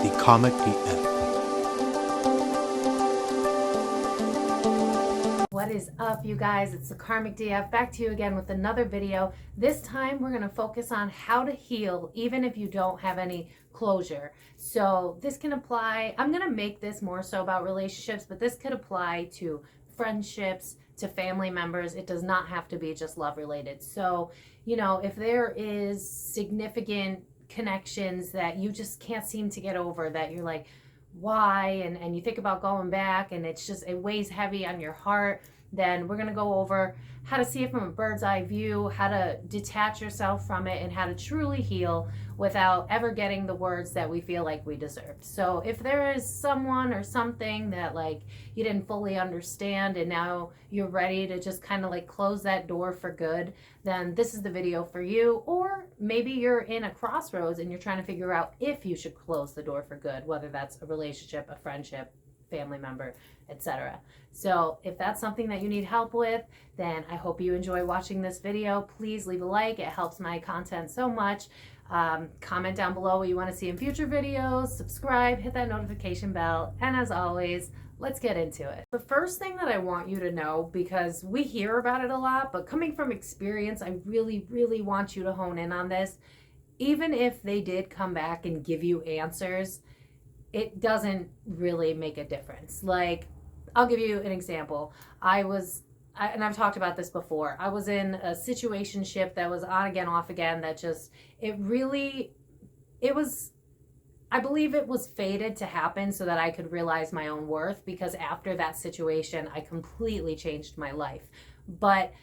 ThekarmicDF. What is up, you guys? It's the Karmic DF back to you again with another video. This time we're going to focus on how to heal even if you don't have any closure. So this can apply, I'm going to make this more so about relationships, but this could apply to friendships, to family members. It does not have to be just love related. So, you know, if there is significant connections that you just can't seem to get over, that you're like, why, and you think about going back and it's just, it weighs heavy on your heart, then we're going to go over how to see it from a bird's eye view, how to detach yourself from it, and how to truly heal without ever getting the words that we feel like we deserved. So if there is someone or something that like you didn't fully understand and now you're ready to just kind of like close that door for good, then this is the video for you. Or maybe you're in a crossroads and you're trying to figure out if you should close the door for good, whether that's a relationship, a friendship, family member, etc. So if that's something that you need help with, then I hope you enjoy watching this video. Please leave a like. It helps my content so much. Comment down below what you want to see in future videos, subscribe, hit that notification bell, and as always, let's get into it. The first thing that I want you to know, because we hear about it a lot, but coming from experience, I really, really want you to hone in on this. Even if they did come back and give you answers, it doesn't really make a difference. Like, I'll give you an example. And I've talked about this before, I was in a situationship that was on again, off again, that just, I believe it was fated to happen so that I could realize my own worth, because after that situation, I completely changed my life. But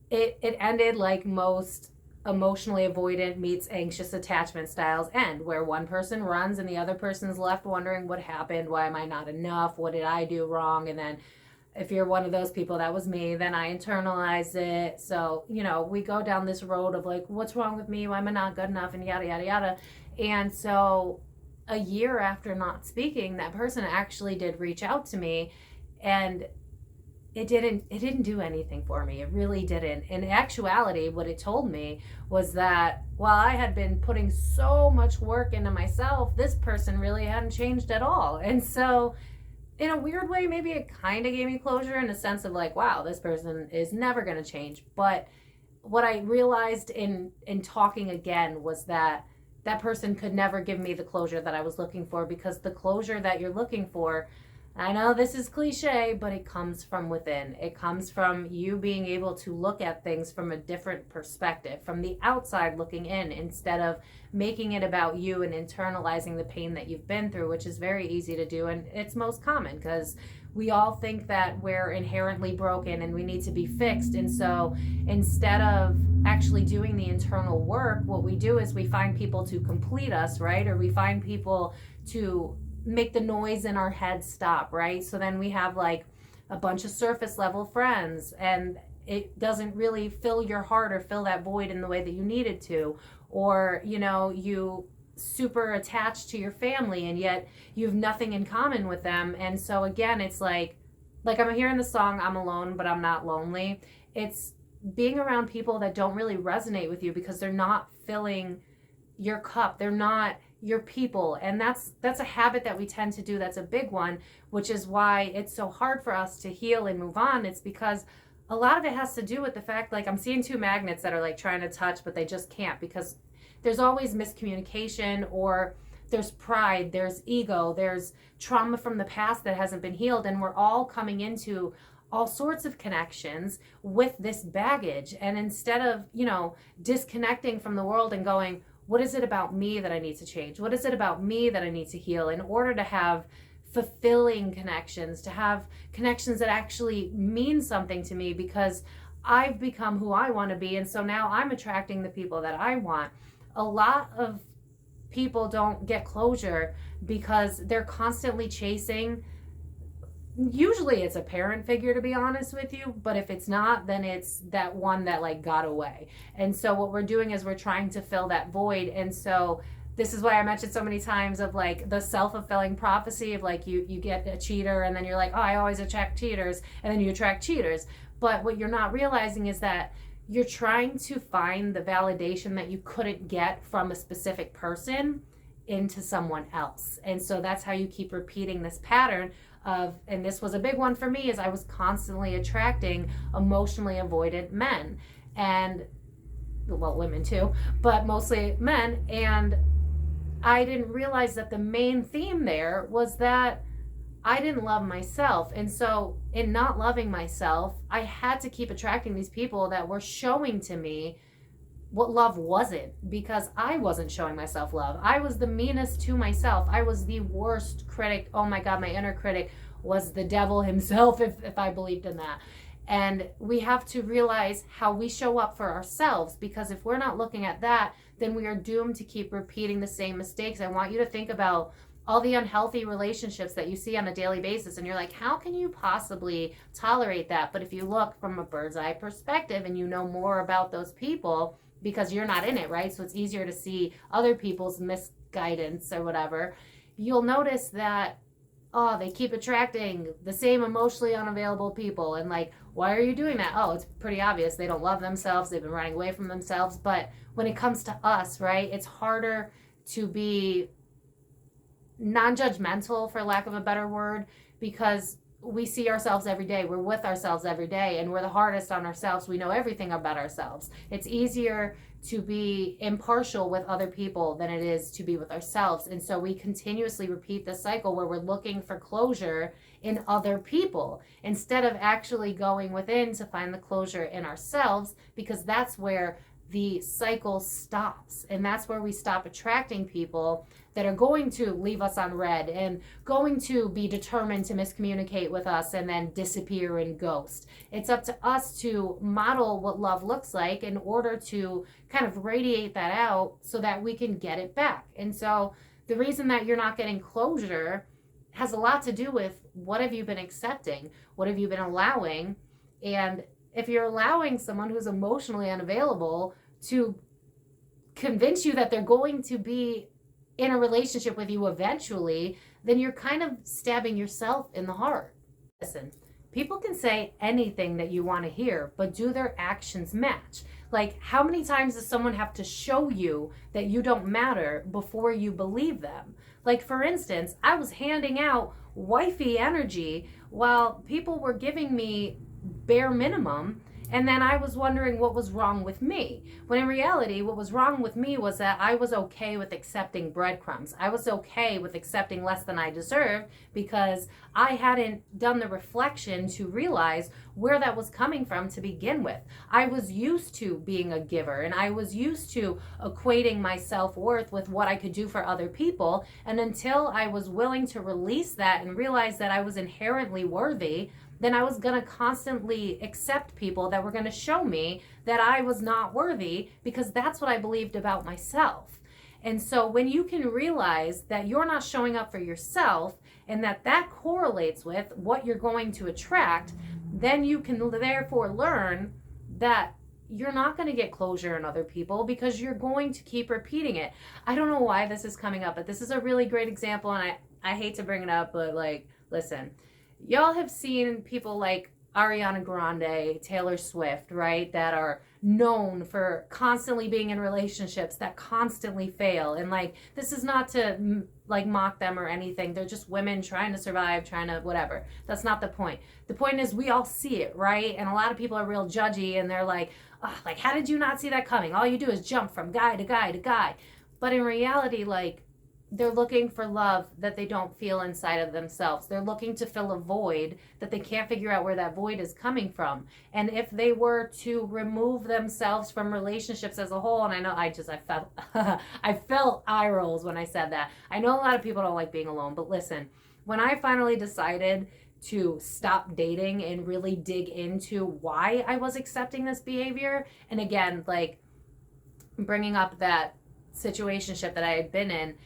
it ended like most emotionally avoidant meets anxious attachment styles end, where one person runs and the other person's left wondering what happened, why am I not enough, what did I do wrong? And then if you're one of those people, that was me, then I internalize it. So, you know, we go down this road of like, what's wrong with me, why am I not good enough, and yada yada yada. And so a year after not speaking, that person actually did reach out to me, and it didn't do anything for me. It really didn't. In actuality, what it told me was that while I had been putting so much work into myself, this person really hadn't changed at all. And so in a weird way, maybe it kind of gave me closure in a sense of like, wow, this person is never going to change. But what I realized in talking again was that that person could never give me the closure that I was looking for, because the closure that you're looking for, I know this is cliche, but it comes from within. It comes from you being able to look at things from a different perspective, from the outside looking in, instead of making it about you and internalizing the pain that you've been through, which is very easy to do. And it's most common because we all think that we're inherently broken and we need to be fixed. And so instead of actually doing the internal work, what we do is we find people to complete us, right? Or we find people to make the noise in our head stop, right? So then we have like a bunch of surface level friends, and it doesn't really fill your heart or fill that void in the way that you needed to. Or, you know, you super attached to your family and yet you have nothing in common with them. And so again, it's like I'm hearing the song, I'm alone, but I'm not lonely. It's being around people that don't really resonate with you because they're not filling your cup. They're not your people. And that's a habit that we tend to do. That's a big one, which is why it's so hard for us to heal and move on. It's because a lot of it has to do with the fact, like, I'm seeing two magnets that are like trying to touch, but they just can't, because there's always miscommunication, or there's pride, there's ego, there's trauma from the past that hasn't been healed. And we're all coming into all sorts of connections with this baggage. And instead of, you know, disconnecting from the world and going, what is it about me that I need to change? What is it about me that I need to heal in order to have fulfilling connections, to have connections that actually mean something to me, because I've become who I want to be. And so now I'm attracting the people that I want. A lot of people don't get closure because they're constantly chasing. Usually it's a parent figure, to be honest with you, but if it's not, then it's that one that like got away. And so what we're doing is we're trying to fill that void. And so this is why I mentioned so many times of like the self-fulfilling prophecy of like you get a cheater and then you're like, oh, I always attract cheaters, and then you attract cheaters. But what you're not realizing is that you're trying to find the validation that you couldn't get from a specific person into someone else. And so that's how you keep repeating this pattern of, and this was a big one for me, is I was constantly attracting emotionally avoidant men, and well, women too, but mostly men. And I didn't realize that the main theme there was that I didn't love myself. And so in not loving myself, I had to keep attracting these people that were showing to me what love wasn't, because I wasn't showing myself love. I was the meanest to myself. I was the worst critic. Oh my God, my inner critic was the devil himself, if I believed in that. And we have to realize how we show up for ourselves, because if we're not looking at that, then we are doomed to keep repeating the same mistakes. I want you to think about all the unhealthy relationships that you see on a daily basis, and you're like, how can you possibly tolerate that? But if you look from a bird's eye perspective and you know more about those people, because you're not in it, right? So it's easier to see other people's misguidance or whatever. You'll notice that, oh, they keep attracting the same emotionally unavailable people. And like, why are you doing that? Oh, it's pretty obvious. They don't love themselves. They've been running away from themselves. But when it comes to us, right, it's harder to be non-judgmental, for lack of a better word, because we see ourselves every day. We're with ourselves every day, and we're the hardest on ourselves. We know everything about ourselves. It's easier to be impartial with other people than it is to be with ourselves. And so we continuously repeat this cycle where we're looking for closure in other people instead of actually going within to find the closure in ourselves, because that's where the cycle stops. And that's where we stop attracting people that are going to leave us on red and going to be determined to miscommunicate with us and then disappear and ghost. It's up to us to model what love looks like in order to kind of radiate that out so that we can get it back. And so the reason that you're not getting closure has a lot to do with what have you been accepting? What have you been allowing? And if you're allowing someone who's emotionally unavailable to convince you that they're going to be in a relationship with you eventually, then you're kind of stabbing yourself in the heart. Listen, people can say anything that you want to hear, but do their actions match? Like, how many times does someone have to show you that you don't matter before you believe them? Like, for instance, I was handing out wifey energy while people were giving me bare minimum, and then I was wondering what was wrong with me. When in reality, what was wrong with me was that I was okay with accepting breadcrumbs. I was okay with accepting less than I deserved because I hadn't done the reflection to realize where that was coming from to begin with. I was used to being a giver, and I was used to equating my self-worth with what I could do for other people. And until I was willing to release that and realize that I was inherently worthy, then I was going to constantly accept people that were going to show me that I was not worthy, because that's what I believed about myself. And so when you can realize that you're not showing up for yourself and that that correlates with what you're going to attract, then you can therefore learn that you're not going to get closure in other people because you're going to keep repeating it. I don't know why this is coming up, but this is a really great example, and I hate to bring it up, but like, listen. Y'all have seen people like Ariana Grande, Taylor Swift, right? That are known for constantly being in relationships that constantly fail. And like, this is not to like mock them or anything. They're just women trying to survive, trying to whatever. That's not the point. The point is we all see it, right? And a lot of people are real judgy, and they're like, oh, like, how did you not see that coming? All you do is jump from guy to guy to guy. But in reality, like, they're looking for love that they don't feel inside of themselves. They're looking to fill a void that they can't figure out where that void is coming from. And if they were to remove themselves from relationships as a whole, and I know I felt I felt eye rolls when I said that. I know a lot of people don't like being alone, but listen, when I finally decided to stop dating and really dig into why I was accepting this behavior, and again, like bringing up that situationship that I had been in,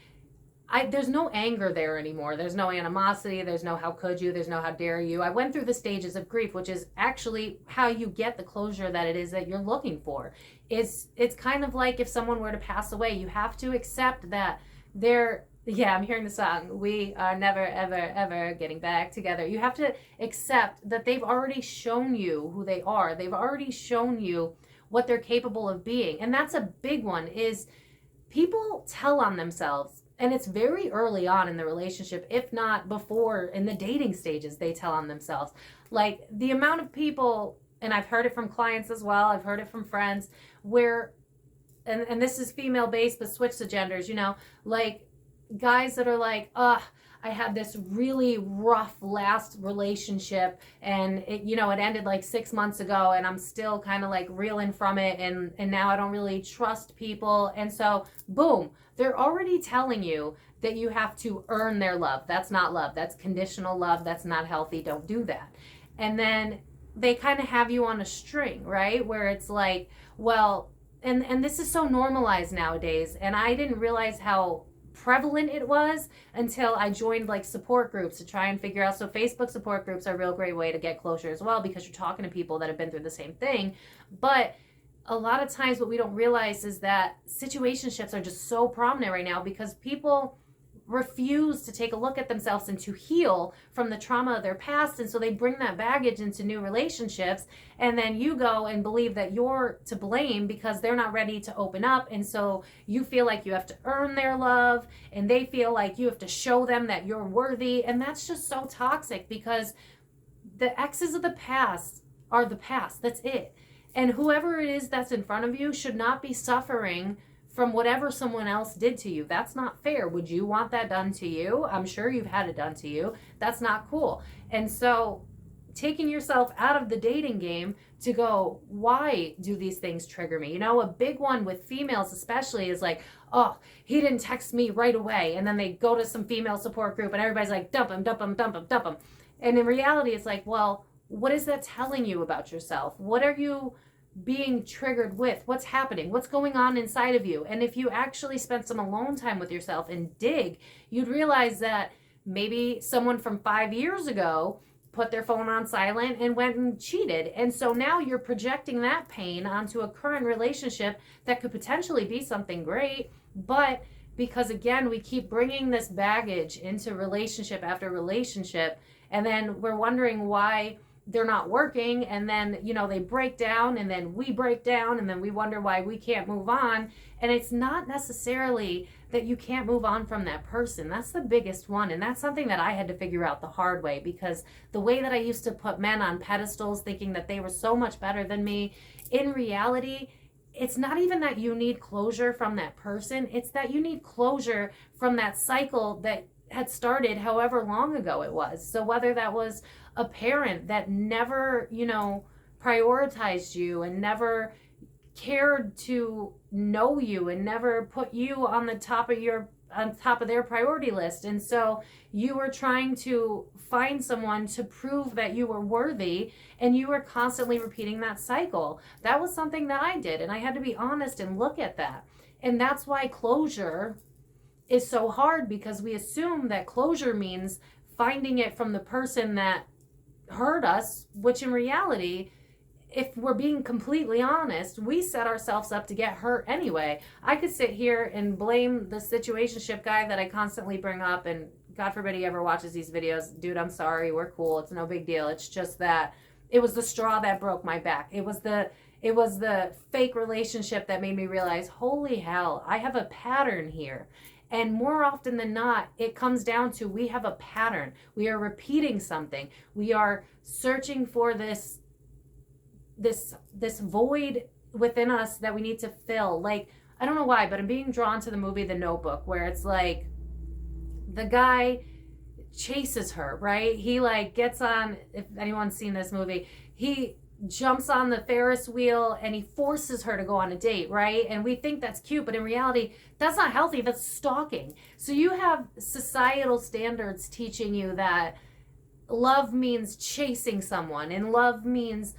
there's no anger there anymore. There's no animosity. There's no how could you. There's no how dare you. I went through the stages of grief, which is actually how you get the closure that it is that you're looking for. It's kind of like if someone were to pass away, you have to accept that I'm hearing the song, we are never, ever, ever getting back together. You have to accept that they've already shown you who they are. They've already shown you what they're capable of being. And that's a big one, is people tell on themselves. and it's very early on in the relationship, if not before in the dating stages, they tell on themselves. Like the amount of people, and I've heard it from clients as well, I've heard it from friends, where, and this is female based, but switch the genders, you know, like guys that are like, I had this really rough last relationship and it, you know, it ended like 6 months ago and I'm still kind of like reeling from it. And now I don't really trust people. And so boom, they're already telling you that you have to earn their love. That's not love. That's conditional love. That's not healthy. Don't do that. And then they kind of have you on a string, right? Where it's like, well, and this is so normalized nowadays. And I didn't realize how prevalent it was until I joined like support groups to try and figure out. So Facebook support groups are a real great way to get closure as well, because you're talking to people that have been through the same thing. But a lot of times what we don't realize is that situationships are just so prominent right now because people refuse to take a look at themselves and to heal from the trauma of their past. And so they bring that baggage into new relationships. And then you go and believe that you're to blame because they're not ready to open up. And so you feel like you have to earn their love and they feel like you have to show them that you're worthy. And that's just so toxic because the exes of the past are the past. That's it. And whoever it is that's in front of you should not be suffering from whatever someone else did to you. That's not fair. Would you want that done to you? I'm sure you've had it done to you. That's not cool. And so taking yourself out of the dating game to go, why do these things trigger me? You know, a big one with females especially is like, oh, he didn't text me right away. And then they go to some female support group and everybody's like, dump him, dump him, dump him, dump him. And in reality, it's like, well, what is that telling you about yourself? What are you being triggered with? What's happening? What's going on inside of you? And if you actually spent some alone time with yourself and dig, you'd realize that maybe someone from 5 years ago put their phone on silent and went and cheated. And so now you're projecting that pain onto a current relationship that could potentially be something great. But because again, we keep bringing this baggage into relationship after relationship, and then we're wondering why they're not working, and then, you know, they break down, and then we break down, and then we wonder why we can't move on. And it's not necessarily that you can't move on from that person. That's the biggest one, and that's something that I had to figure out the hard way, because the way that I used to put men on pedestals thinking that they were so much better than me, in reality, it's not even that you need closure from that person, it's that you need closure from that cycle that had started however long ago it was. So whether that was a parent that never, you know, prioritized you and never cared to know you and never put you on the top of their priority list. And so you were trying to find someone to prove that you were worthy, and you were constantly repeating that cycle. That was something that I did, and I had to be honest and look at that. And that's why closure is so hard, because we assume that closure means finding it from the person that hurt us, which in reality, if we're being completely honest, we set ourselves up to get hurt anyway. I could sit here and blame the situationship guy that I constantly bring up, and God forbid he ever watches these videos. Dude, I'm sorry, we're cool, it's no big deal. It's just that it was the straw that broke my back. It was the fake relationship that made me realize, holy hell, I have a pattern here. And more often than not, it comes down to we have a pattern. We are repeating something. We are searching for this void within us that we need to fill. Like, I don't know why, but I'm being drawn to the movie The Notebook, where it's like the guy chases her, right? He like gets on, if anyone's seen this movie, he jumps on the Ferris wheel and he forces her to go on a date, right? And we think that's cute, but in reality, that's not healthy. That's stalking. So you have societal standards teaching you that love means chasing someone, and love means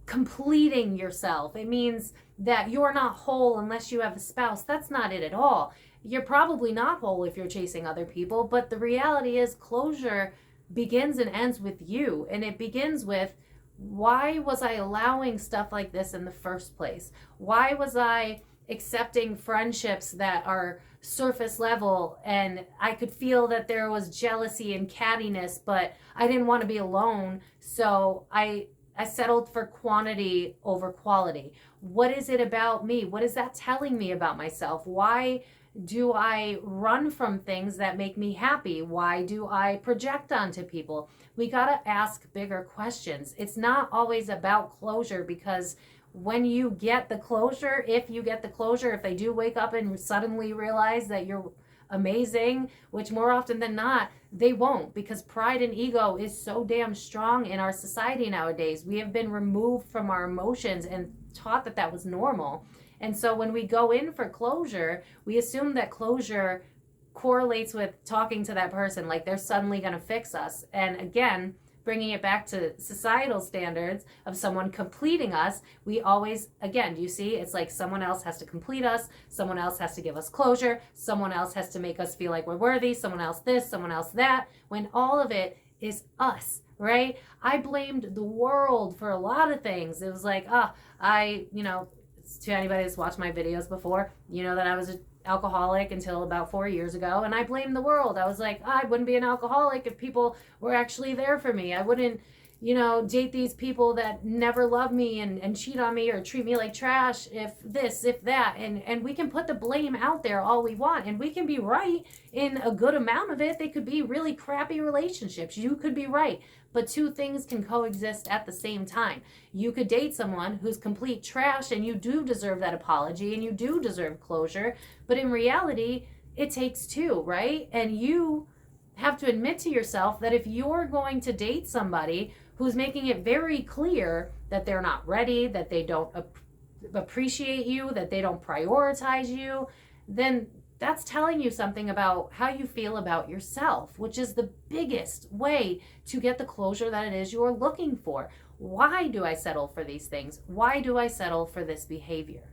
completing yourself. It means that you're not whole unless you have a spouse. That's not it at all. You're probably not whole if you're chasing other people, but the reality is closure begins and ends with you. And it begins with, why was I allowing stuff like this in the first place? Why was I accepting friendships that are surface level, and I could feel that there was jealousy and cattiness, but I didn't want to be alone, so I settled for quantity over quality. What is it about me? What is that telling me about myself? Why Do I run from things that make me happy? Why do I project onto people? We got to ask bigger questions. It's not always about closure, because when you get the closure, if you get the closure, if they do wake up and suddenly realize that you're amazing, which more often than not, they won't, because pride and ego is so damn strong in our society nowadays. We have been removed from our emotions and taught that that was normal. And so when we go in for closure, we assume that closure correlates with talking to that person, like they're suddenly going to fix us. And again, bringing it back to societal standards of someone completing us, we always, again, do you see? It's like someone else has to complete us, someone else has to give us closure, someone else has to make us feel like we're worthy, someone else this, someone else that, when all of it is us, right? I blamed the world for a lot of things. It was like, to anybody that's watched my videos before, you know that I was an alcoholic until about 4 years ago, and I blamed the world. I was like, I wouldn't be an alcoholic if people were actually there for me. I wouldn't, date these people that never love me and cheat on me or treat me like trash if this, if that. And we can put the blame out there all we want, and we can be right in a good amount of it. They could be really crappy relationships. You could be right. But two things can coexist at the same time. You could date someone who's complete trash, and you do deserve that apology and you do deserve closure. But in reality, it takes two, right? And you have to admit to yourself that if you're going to date somebody who's making it very clear that they're not ready, that they don't appreciate you, that they don't prioritize you, then that's telling you something about how you feel about yourself, which is the biggest way to get the closure that it is you're looking for. Why do I settle for these things? Why do I settle for this behavior?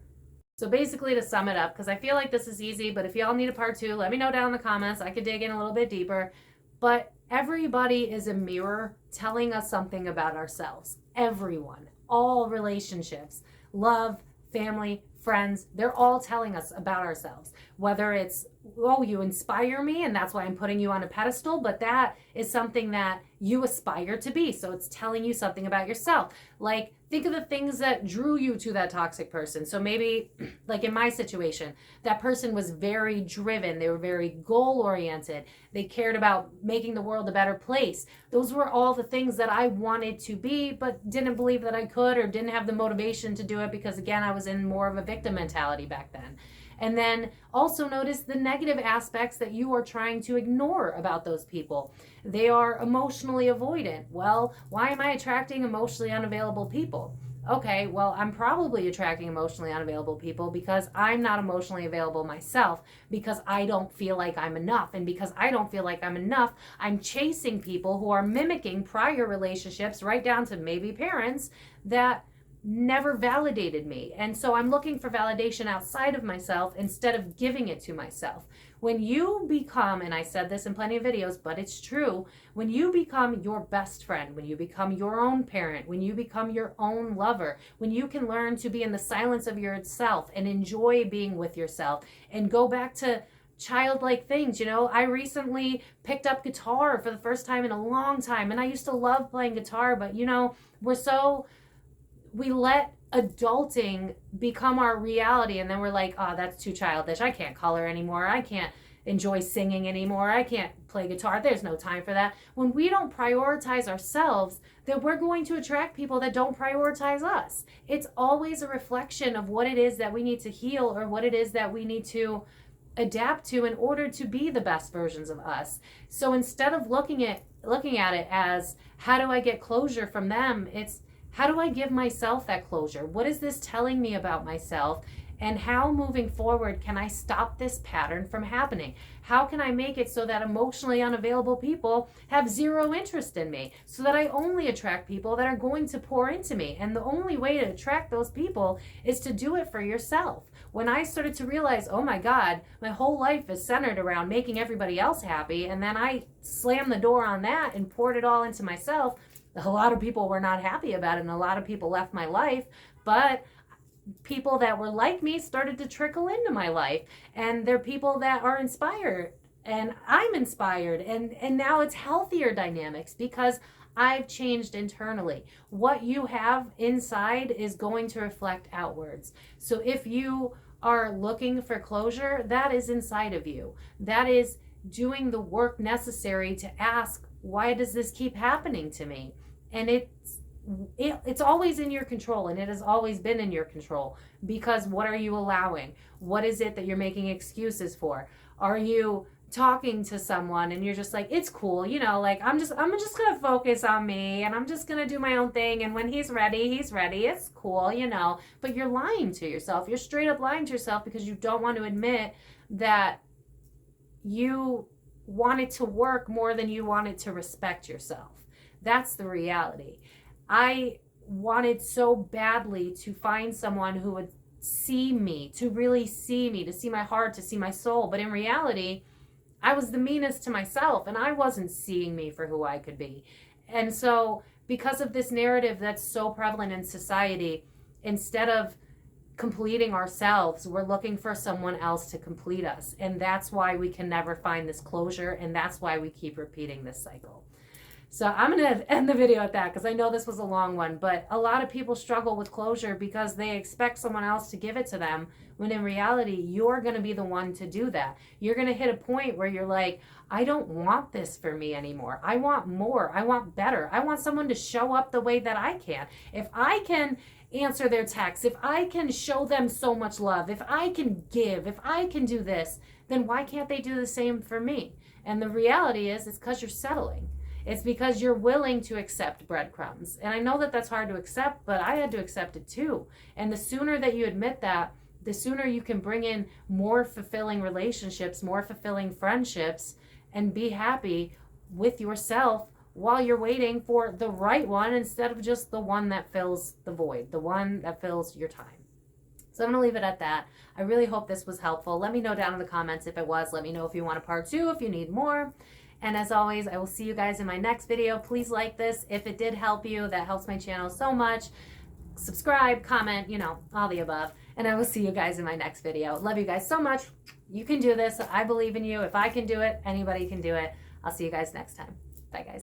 So basically, to sum it up, because I feel like this is easy, but if y'all need a part 2, let me know down in the comments. I could dig in a little bit deeper. But everybody is a mirror telling us something about ourselves. Everyone, all relationships, love, family, friends, they're all telling us about ourselves. Whether it's, oh, you inspire me and that's why I'm putting you on a pedestal, but that is something that you aspire to be. So it's telling you something about yourself. Like, think of the things that drew you to that toxic person. So maybe, like in my situation, that person was very driven. They were very goal-oriented. They cared about making the world a better place. Those were all the things that I wanted to be, but didn't believe that I could, or didn't have the motivation to do it because, again, I was in more of a victim mentality back then. And then also notice the negative aspects that you are trying to ignore about those people. They are emotionally avoidant. Well, why am I attracting emotionally unavailable people? Okay, well, I'm probably attracting emotionally unavailable people because I'm not emotionally available myself, because I don't feel like I'm enough. And because I don't feel like I'm enough, I'm chasing people who are mimicking prior relationships, right down to maybe parents, that never validated me. And so I'm looking for validation outside of myself instead of giving it to myself. When you become, and I said this in plenty of videos, but it's true, when you become your best friend, when you become your own parent, when you become your own lover, when you can learn to be in the silence of yourself and enjoy being with yourself and go back to childlike things. I recently picked up guitar for the first time in a long time, and I used to love playing guitar, but we let adulting become our reality, and then we're like, oh, that's too childish. I can't color anymore. I can't enjoy singing anymore. I can't play guitar. There's no time for that. When we don't prioritize ourselves, then we're going to attract people that don't prioritize us. It's always a reflection of what it is that we need to heal, or what it is that we need to adapt to in order to be the best versions of us. So instead of looking at it as, how do I get closure from them? It's, how do I give myself that closure? What is this telling me about myself? And how, moving forward, can I stop this pattern from happening? How can I make it so that emotionally unavailable people have zero interest in me, so that I only attract people that are going to pour into me? And the only way to attract those people is to do it for yourself. When I started to realize, oh my God, my whole life is centered around making everybody else happy, and then I slammed the door on that and poured it all into myself, a lot of people were not happy about it, and a lot of people left my life, but people that were like me started to trickle into my life, and they're people that are inspired, and I'm inspired, and now it's healthier dynamics because I've changed internally. What you have inside is going to reflect outwards. So if you are looking for closure, that is inside of you. That is doing the work necessary to ask, why does this keep happening to me? And it's always in your control, and it has always been in your control, because what are you allowing? What is it that you're making excuses for? Are you talking to someone and you're just like, it's cool, you know, like I'm just gonna focus on me and I'm just gonna do my own thing, and when he's ready, it's cool, you know? But you're lying to yourself. You're straight up lying to yourself because you don't want to admit that you want it to work more than you want it to respect yourself. That's the reality. I wanted so badly to find someone who would see me, to really see me, to see my heart, to see my soul. But in reality, I was the meanest to myself, and I wasn't seeing me for who I could be. And so because of this narrative that's so prevalent in society, instead of completing ourselves, we're looking for someone else to complete us. And that's why we can never find this closure, and that's why we keep repeating this cycle. So I'm going to end the video at that, because I know this was a long one, but a lot of people struggle with closure because they expect someone else to give it to them, when in reality, you're going to be the one to do that. You're going to hit a point where you're like, I don't want this for me anymore. I want more. I want better. I want someone to show up the way that I can. If I can answer their texts, if I can show them so much love, if I can give, if I can do this, then why can't they do the same for me? And the reality is, it's because you're settling. It's because you're willing to accept breadcrumbs. And I know that that's hard to accept, but I had to accept it too. And the sooner that you admit that, the sooner you can bring in more fulfilling relationships, more fulfilling friendships, and be happy with yourself while you're waiting for the right one, instead of just the one that fills the void, the one that fills your time. So I'm going to leave it at that. I really hope this was helpful. Let me know down in the comments if it was. Let me know if you want a part 2, if you need more. And as always, I will see you guys in my next video. Please like this if it did help you. That helps my channel so much. Subscribe, comment, you know, all the above. And I will see you guys in my next video. Love you guys so much. You can do this. I believe in you. If I can do it, anybody can do it. I'll see you guys next time. Bye, guys.